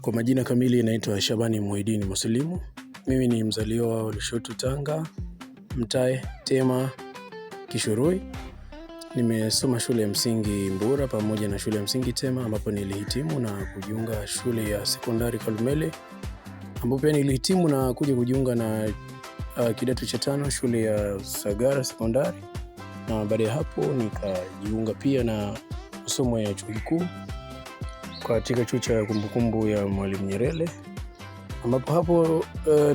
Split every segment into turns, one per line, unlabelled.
Kwa majina kamili naitwa Shabani Muhidini Muslimu. Mimi ni mzaliwa wa Lushoto, Tanga, Mtae, Tema, Kishurui. Nimesoma shule ya msingi Mbura pamoja na shule ya msingi Tema, ambapo nilihitimu na kujiunga shule ya sekondari Kalumele, ambapo pia nilihitimu na kuja kujiunga na kidato cha 5 shule ya Sagara sekondari, na baada ya hapo nikajiunga pia na masomo ya chuo kikuu katika chuo cha kumbukumbu ya Mwalimu Nyerere, ambapo hapo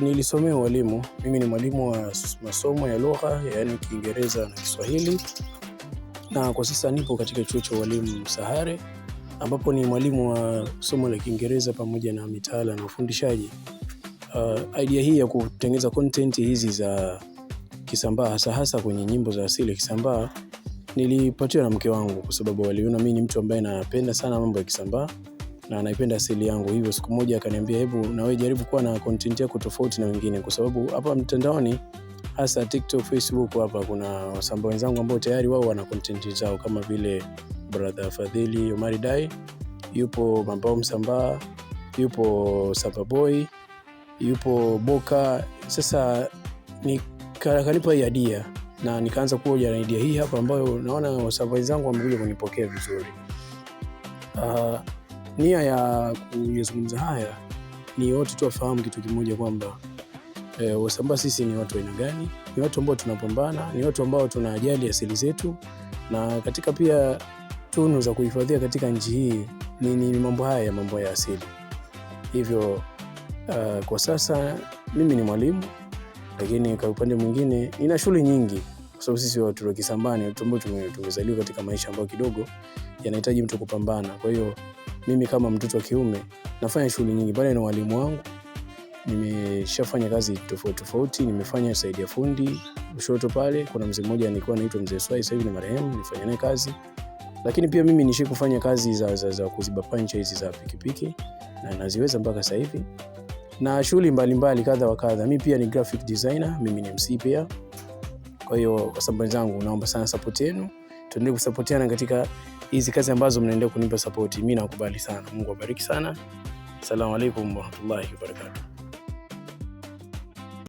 nilisomea walimu. Mimi ni mwalimu wa masomo ya lugha, yaani Kiingereza na Kiswahili, na kwa sasa nipo katika chuo cha walimu Sahare, ambapo ni mwalimu wa somo la Kiingereza pamoja na mitaala na ufundishaji. Idea hii ya kutengeneza content hizi za Kisambaa, hasa kwenye nyimbo za asili Kisambaa, nilipatiwa na mke wangu, kwa sababu waliona mimi ni mtu ambaye napenda sana mambo ya Kisambaa na naipenda asili yangu. Hivyo siku moja akaniambia, hebu na wewe jaribu kuwa na content yako tofauti na wengine, kwa sababu hapa mtandaoni, hasa TikTok, Facebook, hapa kuna wasambaa wenzangu ambao tayari wao wana content zao, kama vile brother Fadhili Omari Dai, yupo Mambao Msambaa, yupo Sababoy, yupo Boka. Sasa nikanipa idea na nikaanza kuja na idea hii hapa, ambayo naona wasambaa wenzangu wamekuja kunipokea vizuri. Nia ya kuzungumza haya ni wote tu wafahamu kitu kimoja, kwamba wasambaa sisi ni watu aina gani, ni watu ambao tunapambana, ni watu ambao tunajali asili zetu, na katika pia tunu za kuhifadhia katika nchi hii ni mambo haya, mambo ya asili. Hivyo kwa sasa mimi ni mwalimu, lakini kwa upande mwingine nina shule nyingi, kwa sababu sisi watu wa Kisambaa ni watu ambao tumezaliwa katika maisha ambayo kidogo yanahitaji mtu kupambana. Kwa hiyo mimi kama mtoto wa kiume nafanya shughuli nyingi. Bali na walimu wangu nimeshafanya kazi tofauti. Nimefanya saidia fundi Lushoto pale. Kuna mzee mmoja alikuwa anaitwa Mzee Swai, sasa hivi ni marehemu, nilifanya naye kazi. Lakini pia mimi nishikufanya kazi za kuziba pancha hizi za pikipiki, na naziweza mpaka sasa hivi, na shughuli mbalimbali kadha wa kadha. Mimi pia ni graphic designer, mimi ni MC pia. Kwa hiyo wasambaa wenzangu, naomba sana support yenu, tuendelee kusapotiana katika hizi kazi ambazo mnaendelea kunipa support. Mimi nakubali sana. Mungu awabariki sana. Asalamu alaykum wa rahmatullahi wa barakatuh.